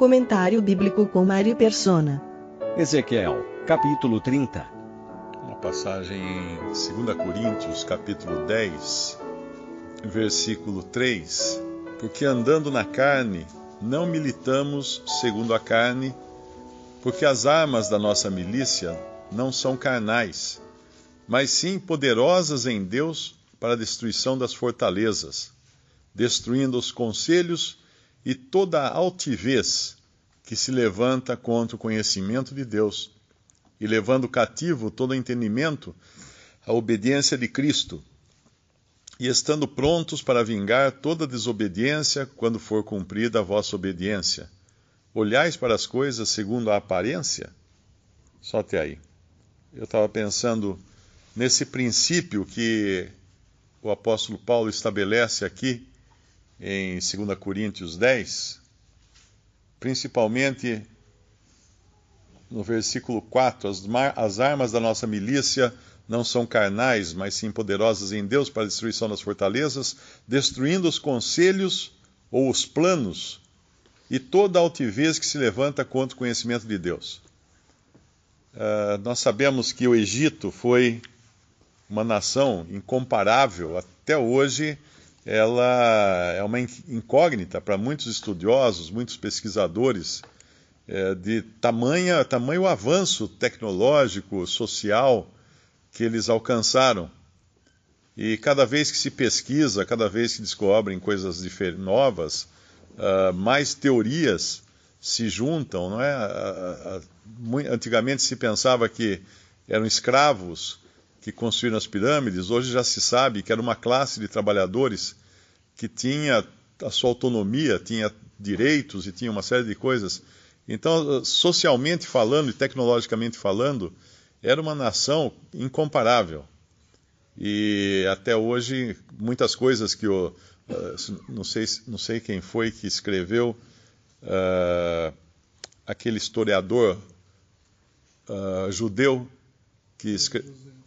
Comentário bíblico com Mário Persona. Ezequiel, capítulo 30. Uma passagem em 2 Coríntios, capítulo 10, versículo 3. Porque andando na carne, não militamos segundo a carne, porque as armas da nossa milícia não são carnais, mas sim poderosas em Deus para a destruição das fortalezas, destruindo os conselhos e toda a altivez que se levanta contra o conhecimento de Deus, e levando cativo todo entendimento à obediência de Cristo, e estando prontos para vingar toda desobediência quando for cumprida a vossa obediência. Olhais para as coisas segundo a aparência? Só até aí. Eu estava pensando nesse princípio que o apóstolo Paulo estabelece aqui em 2 Coríntios 10, principalmente no versículo 4, as armas da nossa milícia não são carnais, mas sim poderosas em Deus para a destruição das fortalezas, destruindo os conselhos ou os planos e toda altivez que se levanta contra o conhecimento de Deus. Nós sabemos que o Egito foi uma nação incomparável. Até hoje ela é uma incógnita para muitos estudiosos, muitos pesquisadores, de tamanho avanço tecnológico, social que eles alcançaram. E cada vez que se pesquisa, cada vez que descobrem coisas novas, mais teorias se juntam, não é? Antigamente se pensava que eram escravos que construíram as pirâmides. Hoje já se sabe que era uma classe de trabalhadores que tinha a sua autonomia, tinha direitos e tinha uma série de coisas. Então, socialmente falando e tecnologicamente falando, era uma nação incomparável. E até hoje, muitas coisas que não sei quem foi que escreveu, aquele historiador judeu que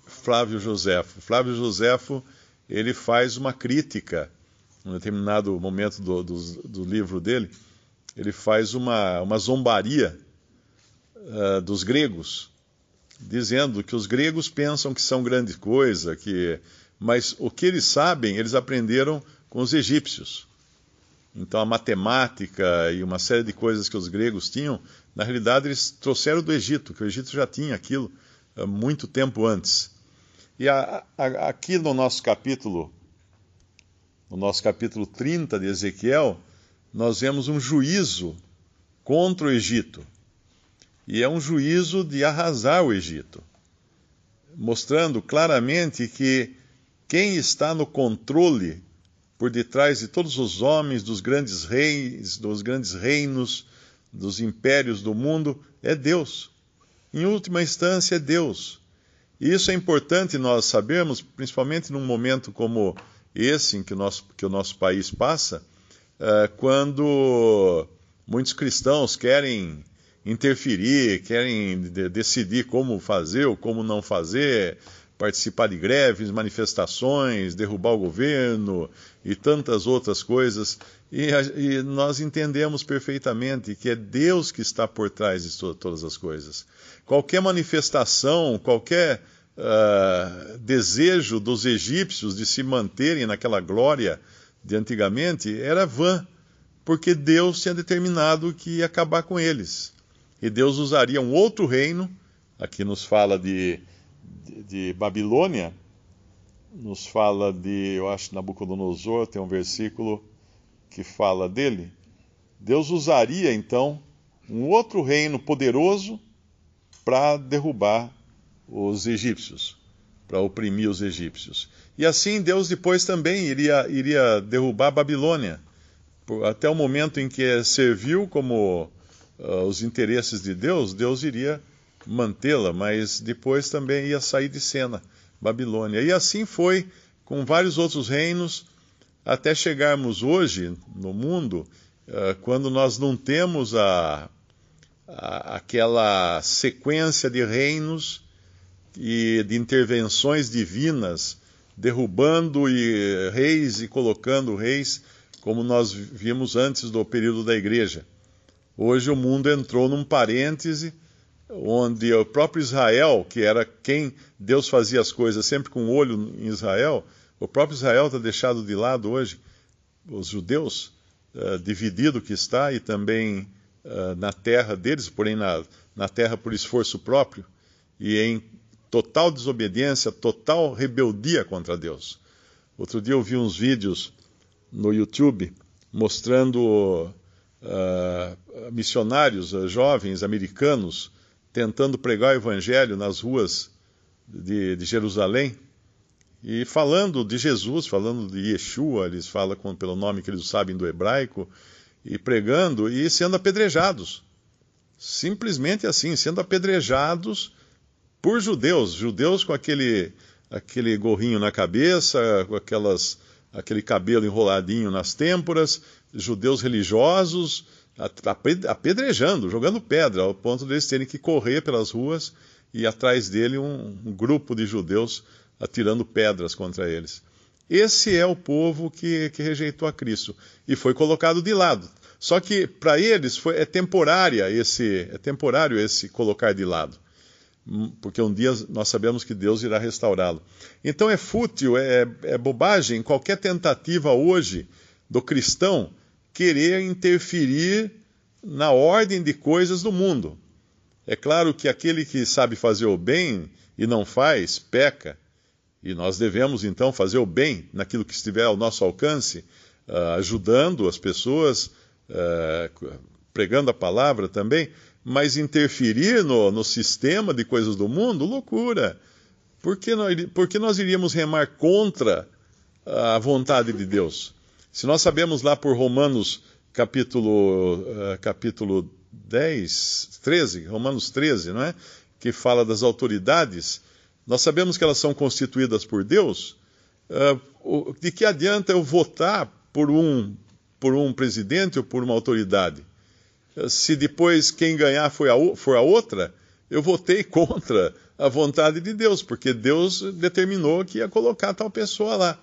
Flávio Joséfo. Flávio Joséfo, ele faz uma crítica, em um determinado momento do livro dele, ele faz uma zombaria dos gregos, dizendo que os gregos pensam que são grande coisa, mas o que eles sabem, eles aprenderam com os egípcios. Então a matemática e uma série de coisas que os gregos tinham, na realidade eles trouxeram do Egito, que o Egito já tinha aquilo muito tempo antes. E aqui no nosso capítulo 30 de Ezequiel, nós vemos um juízo contra o Egito. E é um juízo de arrasar o Egito, mostrando claramente que quem está no controle por detrás de todos os homens, dos grandes reis, dos grandes reinos, dos impérios do mundo, é Deus. Em última instância, é Deus. E isso é importante nós sabermos, principalmente num momento como esse em que o nosso país passa, quando muitos cristãos querem interferir, querem decidir como fazer ou como não fazer, participar de greves, manifestações, derrubar o governo e tantas outras coisas. E nós entendemos perfeitamente que é Deus que está por trás de todas as coisas. Qualquer manifestação, qualquer desejo dos egípcios de se manterem naquela glória de antigamente era vã, porque Deus tinha determinado que ia acabar com eles. E Deus usaria um outro reino, aqui nos fala de Babilônia, nos fala eu acho, Nabucodonosor, tem um versículo que fala dele. Deus usaria, então, um outro reino poderoso para derrubar os egípcios, para oprimir os egípcios. E assim Deus depois também iria derrubar a Babilônia, até o momento em que serviu como os interesses de Deus, Deus iria mantê-la, mas depois também ia sair de cena, Babilônia. E assim foi com vários outros reinos, até chegarmos hoje no mundo, quando nós não temos aquela sequência de reinos e de intervenções divinas, derrubando reis e colocando reis, como nós vimos antes do período da igreja. Hoje o mundo entrou num parêntese onde o próprio Israel, que era quem Deus fazia as coisas sempre com o olho em Israel, o próprio Israel está deixado de lado hoje, os judeus, dividido que está, e também na terra deles, porém na terra por esforço próprio, e em total desobediência, total rebeldia contra Deus. Outro dia eu vi uns vídeos no YouTube mostrando missionários jovens americanos tentando pregar o evangelho nas ruas de Jerusalém e falando de Jesus, falando de Yeshua, eles falam pelo nome que eles sabem do hebraico, e pregando e sendo apedrejados. Simplesmente assim, sendo apedrejados por judeus com aquele gorrinho na cabeça, com aquele cabelo enroladinho nas têmporas, judeus religiosos, apedrejando, jogando pedra, ao ponto de eles terem que correr pelas ruas e atrás dele um grupo de judeus atirando pedras contra eles. Esse é o povo que rejeitou a Cristo e foi colocado de lado. Só que para eles é temporário esse colocar de lado, porque um dia nós sabemos que Deus irá restaurá-lo. Então é fútil, é bobagem qualquer tentativa hoje do cristão querer interferir na ordem de coisas do mundo. É claro que aquele que sabe fazer o bem e não faz, peca. E nós devemos, então, fazer o bem naquilo que estiver ao nosso alcance, ajudando as pessoas, pregando a palavra também, mas interferir no sistema de coisas do mundo, loucura. Por que nós iríamos remar contra a vontade de Deus? Se nós sabemos lá por Romanos capítulo 13, não é? Que fala das autoridades, nós sabemos que elas são constituídas por Deus. De que adianta eu votar por um presidente ou por uma autoridade? Se depois quem ganhar for a outra, eu votei contra a vontade de Deus, porque Deus determinou que ia colocar tal pessoa lá.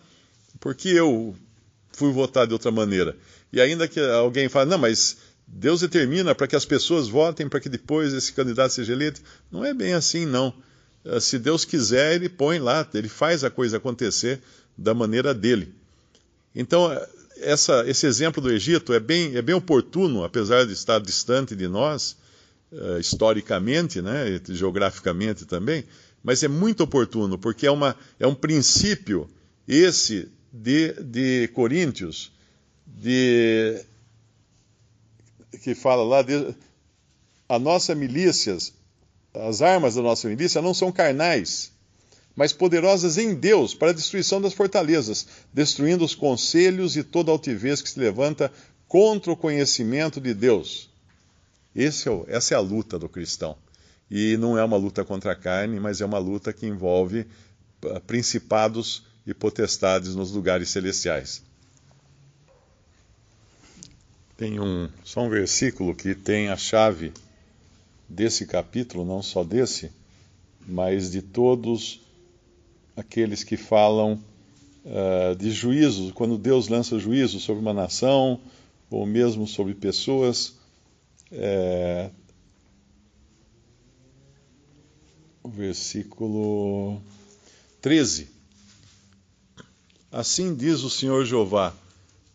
Porque eu fui votar de outra maneira. E ainda que alguém fale, não, mas Deus determina para que as pessoas votem para que depois esse candidato seja eleito. Não é bem assim, não. Se Deus quiser, Ele põe lá, Ele faz a coisa acontecer da maneira dele. Então, esse exemplo do Egito é bem oportuno, apesar de estar distante de nós, historicamente, né, geograficamente também, mas é muito oportuno, porque é um princípio esse de Coríntios, que fala lá, a nossa milícia, as armas da nossa milícia não são carnais, mas poderosas em Deus para a destruição das fortalezas, destruindo os conselhos e toda altivez que se levanta contra o conhecimento de Deus. Essa é a luta do cristão. E não é uma luta contra a carne, mas é uma luta que envolve principados e potestades nos lugares celestiais. Tem só um versículo que tem a chave desse capítulo, não só desse, mas de todos aqueles que falam de juízo, quando Deus lança juízo sobre uma nação, ou mesmo sobre pessoas. O versículo 13. Assim diz o Senhor Jeová: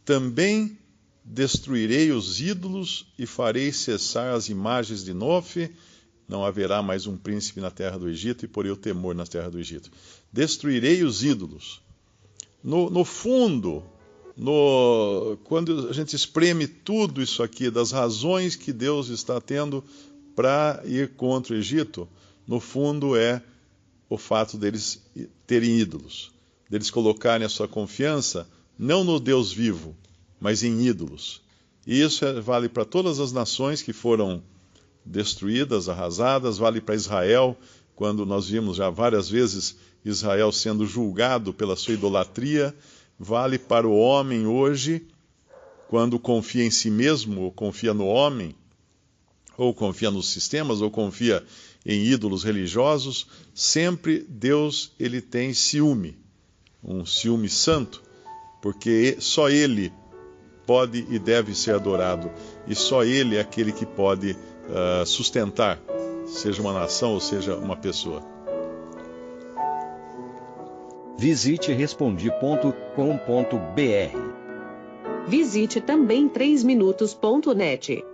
também destruirei os ídolos e farei cessar as imagens de Nofe. Não haverá mais um príncipe na terra do Egito, e porei o temor na terra do Egito. Destruirei os ídolos. No fundo, quando a gente espreme tudo isso aqui, das razões que Deus está tendo para ir contra o Egito, no fundo é o fato deles terem ídolos, deles colocarem a sua confiança não no Deus vivo, mas em ídolos. E isso vale para todas as nações que foram destruídas, arrasadas, vale para Israel, quando nós vimos já várias vezes Israel sendo julgado pela sua idolatria, vale para o homem hoje, quando confia em si mesmo, ou confia no homem, ou confia nos sistemas, ou confia em ídolos religiosos. Sempre Deus ele tem ciúme, um ciúme santo, porque só Ele pode e deve ser adorado. e só Ele é aquele que pode sustentar, seja uma nação ou seja uma pessoa. Visite Respondi.com.br. Visite também 3minutos.net.